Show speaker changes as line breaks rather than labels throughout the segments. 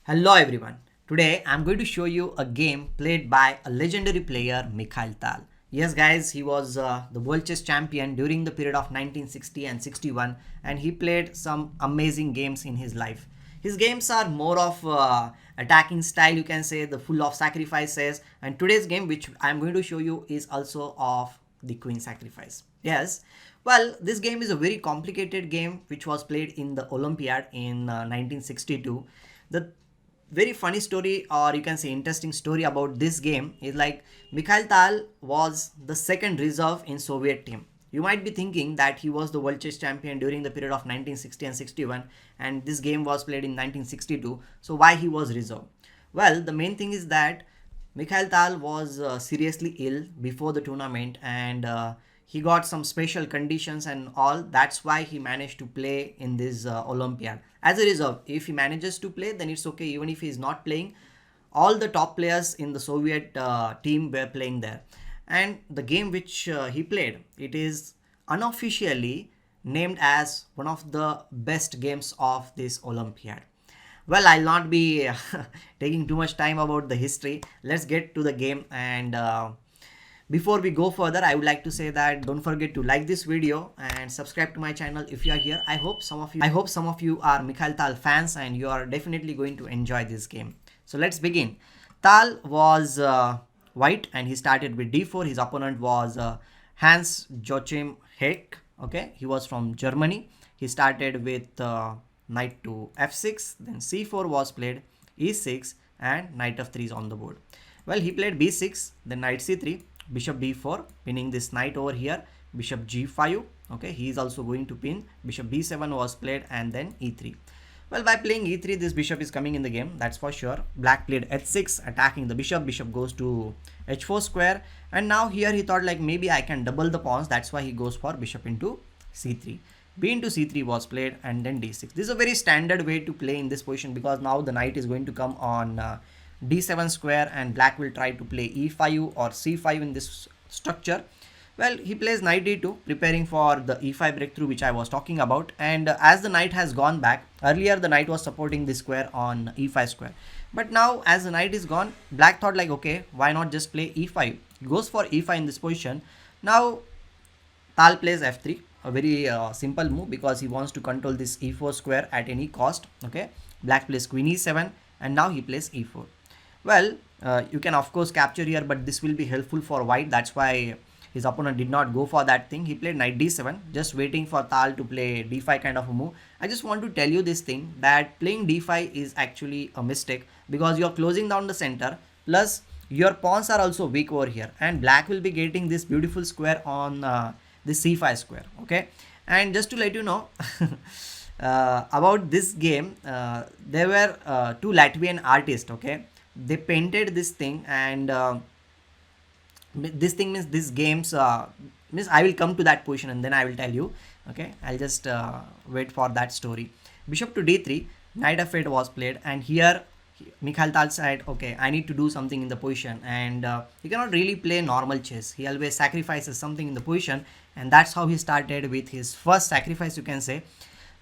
Hello everyone. Today I'm going to show you a game played by a legendary player Mikhail Tal. Yes guys, he was the world chess champion during the period of 1960 and 61 and he played some amazing games in his life. His games are more of attacking style, you can say, the full of sacrifices, and today's game which I'm going to show you is also of the queen sacrifice. Yes. Well, this game is a very complicated game which was played in the Olympiad in 1962. The very funny story, or you can say interesting story about this game is like Mikhail Tal was the second reserve in Soviet team. You might be thinking that he was the world chess champion during the period of 1960 and 61 and this game was played in 1962. So why he was reserve? Well, the main thing is that Mikhail Tal was seriously ill before the tournament and he got some special conditions and all. That's why he managed to play in this Olympiad. As a reserve, if he manages to play, then it's okay. Even if he's not playing, all the top players in the Soviet team were playing there. And the game which he played, it is unofficially named as one of the best games of this Olympiad. Well, I'll not be taking too much time about the history. Let's get to the game. And before we go further, I would like to say that don't forget to like this video and subscribe to my channel if you are here. I hope some of you are Mikhail Tal fans and you are definitely going to enjoy this game. So let's begin. Tal was white and he started with d4. His opponent was Hans Joachim Heck. Okay, he was from Germany. He started with knight to f6, then c4 was played, e6, and knight f3 is on the board. Well, he played b6, then knight c3, bishop d4, pinning this knight over here, bishop g5. Okay, he is also going to pin. Bishop b7 was played, and then e3. Well, by playing e3, this bishop is coming in the game, that's for sure. Black played h6, attacking the bishop. Bishop goes to h4 square, and now here he thought like maybe I can double the pawns. That's why he goes for bishop into c3. B into c3 was played, and then d6. This is a very standard way to play in this position because now the knight is going to come on d7 square and black will try to play e5 or c5 in this structure. Well, he plays knight d2, preparing for the e5 breakthrough which I was talking about. And as the knight has gone back, earlier the knight was supporting this square on e5 square. But now as the knight is gone, black thought like, okay, why not just play e5? He goes for e5 in this position. Now Tal plays f3, a very simple move because he wants to control this e4 square at any cost. Okay, black plays queen e7 and now he plays e4. Well, you can of course capture here, but this will be helpful for white. That's why his opponent did not go for that thing. He played knight d7, just waiting for Tal to play d5 kind of a move. I just want to tell you this thing that playing d5 is actually a mistake because you're closing down the center, plus your pawns are also weak over here, and black will be getting this beautiful square on the c5 square. Okay, and just to let you know about this game, there were two Latvian artists. Okay, they painted this thing, and this thing means this games means I will come to that position and then I will tell you. Okay, I'll just wait for that story. Bishop to d3, knight f8 was played, and here Mikhail Tal said, okay, I need to do something in the position, and he cannot really play normal chess. He always sacrifices something in the position, and that's how he started with his first sacrifice, you can say,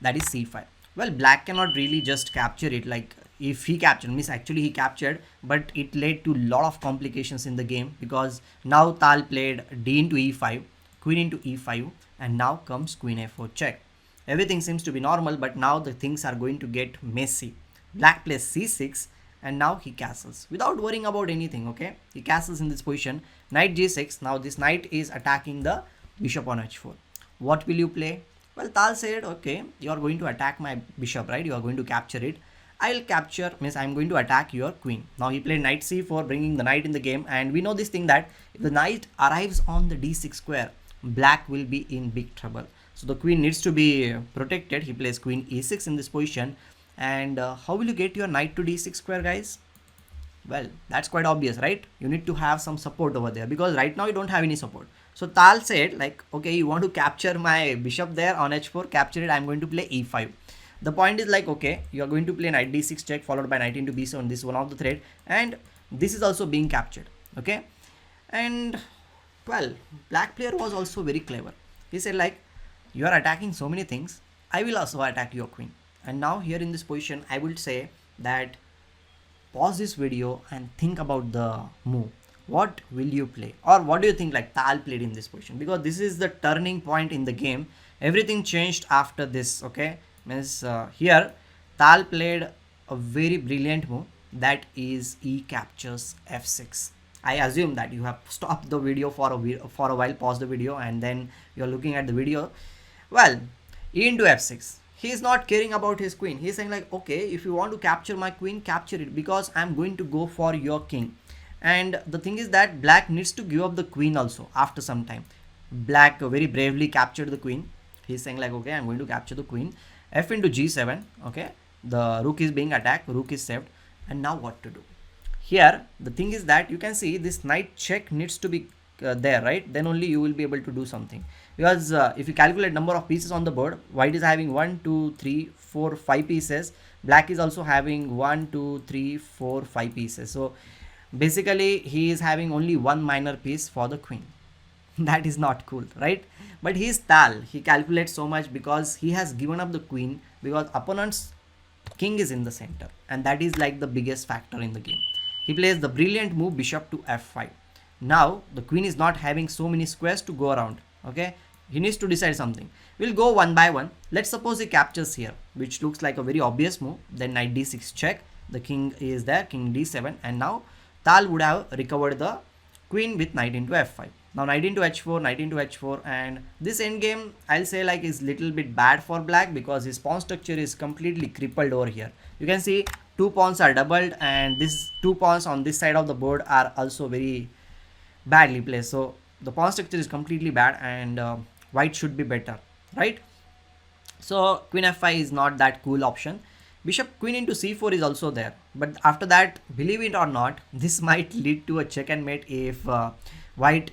that is c5. Well, black cannot really just capture it. Like if he captured, means actually he captured, but it led to a lot of complications in the game because now Tal played d into e5, queen into e5, and now comes queen a4 check. Everything seems to be normal, but now the things are going to get messy. Black plays c6 and now he castles without worrying about anything. Okay, he castles in this position, knight g6. Now this knight is attacking the bishop on h4. What will you play? Well, Tal said, okay, you are going to attack my bishop, right? You are going to capture it. I'll capture, means I'm going to attack your queen. Now he played knight c4, bringing the knight in the game, and we know this thing that if the knight arrives on the d6 square, black will be in big trouble. So the queen needs to be protected. He plays queen e6 in this position. And how will you get your knight to d6 square, guys? Well, that's quite obvious, right? You need to have some support over there because right now you don't have any support. So Tal said like, okay, you want to capture my bishop there on h4, capture it. I'm going to play e5. The point is like, okay, you are going to play knight d6 check followed by knight into b7. This is one of the thread, and this is also being captured. Okay, and well, black player was also very clever. He said like, you are attacking so many things, I will also attack your queen. And now here in this position, I would say that pause this video and think about the move. What will you play, or what do you think like Tal played in this position? Because this is the turning point in the game. Everything changed after this. Okay, means here Tal played a very brilliant move, that is E captures f6. I assume that you have stopped the video for a while, pause the video, and then you're looking at the video. Well, E into f6. He is not caring about his queen. He is saying like, okay, if you want to capture my queen, capture it, because I'm going to go for your king. And the thing is that black needs to give up the queen also after some time. Black very bravely captured the queen. He's saying like, okay, I'm going to capture the queen. F into g7. Okay, the rook is being attacked, rook is saved. And now what to do? Here the thing is that you can see this knight check needs to be there, right? Then only you will be able to do something, because if you calculate number of pieces on the board, white is having 1 2 3 4 5 pieces, black is also having 1 2 3 4 5 pieces. So basically he is having only one minor piece for the queen. That is not cool, right? But he is Tal, he calculates so much because he has given up the queen, because opponent's king is in the center, and that is like the biggest factor in the game. He plays the brilliant move bishop to f5. Now the queen is not having so many squares to go around. Okay, he needs to decide something. We'll go one by one. Let's suppose he captures here, which looks like a very obvious move. Then knight d6 check, the king is there, king d7, and now Tal would have recovered the queen with knight into f5. Now knight into h4, knight into h4, and this endgame I'll say like is little bit bad for black, because his pawn structure is completely crippled over here. You can see two pawns are doubled, and these two pawns on this side of the board are also very badly placed. So the pawn structure is completely bad, and white should be better, right? So queen f5 is not that cool option. Bishop queen into c4 is also there, but after that, believe it or not, this might lead to a check and mate if white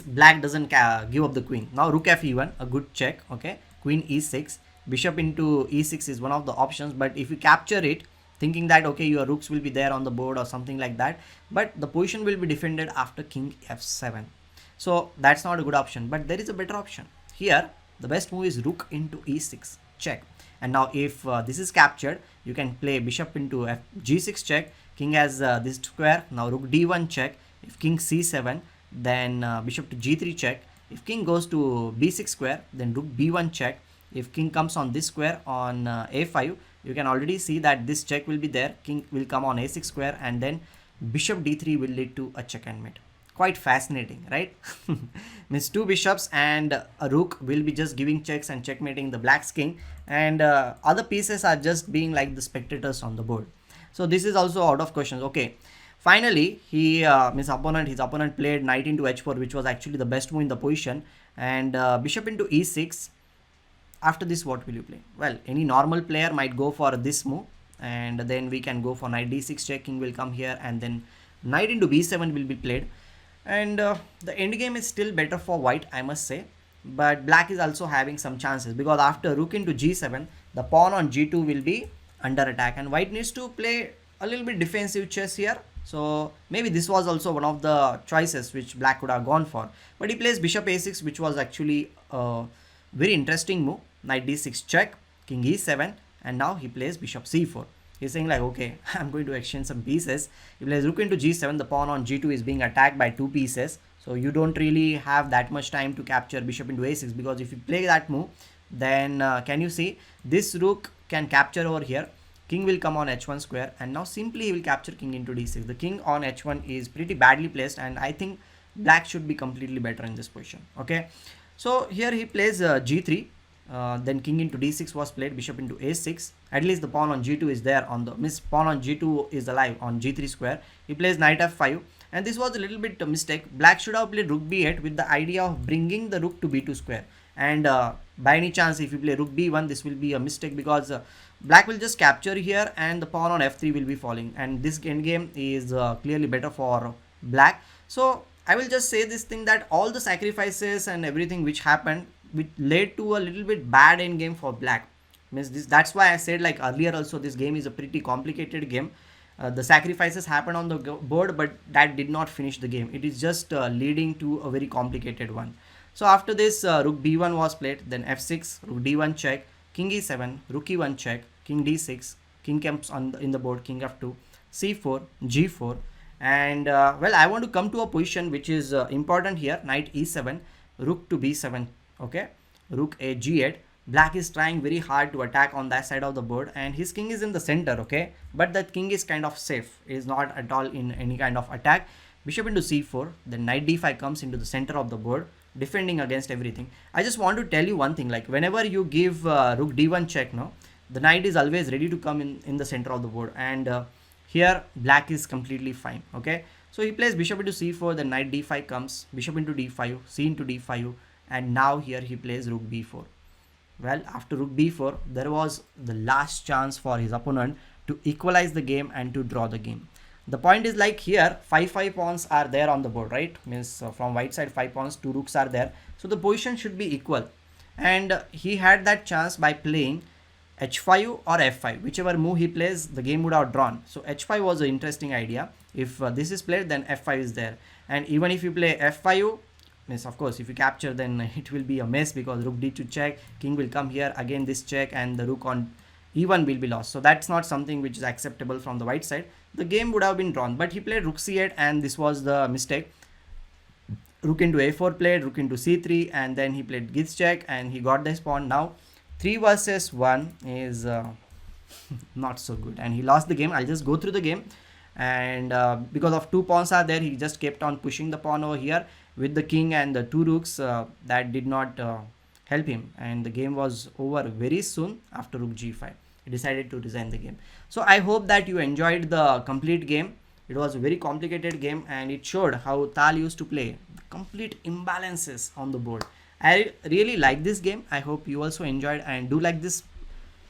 black doesn't give up the queen. Now rook f e1, a good check. Okay, queen e6, bishop into e6 is one of the options, but if you capture it thinking that okay, your rooks will be there on the board or something like that, but the position will be defended after king f7, so that's not a good option. But there is a better option here. The best move is rook into e6 check, and now if this is captured, you can play bishop into g6 check, king has this square. Now rook d1 check, if king c7, then bishop to g3 check, if king goes to b6 square, then rook b1 check, if king comes on this square on a5, you can already see that this check will be there, king will come on a6 square, and then bishop d3 will lead to a check and mate. Quite fascinating, right? Means two bishops and a rook will be just giving checks and checkmating the black's king, and other pieces are just being like the spectators on the board. So this is also out of questions. Okay, finally he his opponent played knight into h4, which was actually the best move in the position, and bishop into e6. After this, what will you play? Well, any normal player might go for this move, and then we can go for knight d6 check, king will come here, and then knight into b7 will be played. And the end game is still better for white, I must say, but black is also having some chances, because after rook into g7, the pawn on g2 will be under attack, and white needs to play a little bit defensive chess here. So maybe this was also one of the choices which black could have gone for, but he plays bishop a6, which was actually a very interesting move. Knight d6 check, king e7, and now he plays bishop c4. He's saying like, okay, I'm going to exchange some pieces. He plays rook into g7, the pawn on g2 is being attacked by two pieces, so you don't really have that much time to capture bishop into a6, because if you play that move, then can you see this rook can capture over here, king will come on h1 square, and now simply he will capture king into d6. The king on h1 is pretty badly placed, and I think black should be completely better in this position. Okay, so here he plays g3, then king into d6 was played, bishop into a6. At least the pawn on g2 is there on the pawn on g2 is alive on g3 square. He plays knight f5, and this was a little bit a mistake. Black should have played rook b8 with the idea of bringing the rook to b2 square, and by any chance if you play rook b1, this will be a mistake, because black will just capture here and the pawn on f3 will be falling, and this endgame is clearly better for black. So I will just say this thing, that all the sacrifices and everything which happened, which led to a little bit bad end game for black. Means this, that's why I said like earlier also, this game is a pretty complicated game. The sacrifices happened on the board, but that did not finish the game. It is just leading to a very complicated one. So after this, rook b1 was played, then f6, rook d1 check, king e7, rook e1 check, king d6, king comes on in the board, king f2, c4, g4, and well, I want to come to a position which is important here. Knight e7, rook to b7. Okay, rook a g8. Black is trying very hard to attack on that side of the board, and his king is in the center. Okay, but that king is kind of safe, is not at all in any kind of attack. Bishop into c4, then knight d5 comes into the center of the board, defending against everything. I just want to tell you one thing, like whenever you give rook d1 check, no, the knight is always ready to come in the center of the board, and here black is completely fine. Okay, so he plays bishop into c4, then knight d5 comes, bishop into d5, c into d5, and now here he plays rook b4. Well, after rook b4, there was the last chance for his opponent to equalize the game and to draw the game. The point is, like here 5 pawns are there on the board, right? Means from white side 5 pawns, 2 rooks are there, so the position should be equal, and he had that chance by playing h5 or f5. Whichever move he plays, the game would have drawn. So h5 was an interesting idea. If this is played, then f5 is there, and even if you play f5, means of course if you capture, then it will be a mess, because rook d2 check, king will come here, again this check, and the rook on e1 will be lost. So that's not something which is acceptable from the white side. The game would have been drawn, but he played rook c8, and this was the mistake. Rook into a4 played, rook into c3, and then he played gits check, and he got this pawn. Now 3 versus 1 is not so good, and he lost the game. I'll just go through the game, and because of 2 pawns are there, he just kept on pushing the pawn over here with the king and the 2 rooks. That did not help him, and the game was over very soon. After rook g5, he decided to resign the game. So I hope that you enjoyed the complete game. It was a very complicated game, and it showed how Tal used to play complete imbalances on the board. I really like this game. I hope you also enjoyed, and do like this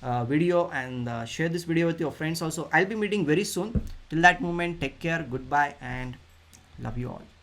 video, and share this video with your friends also. I'll be meeting very soon. Till that moment, take care, goodbye, and love you all.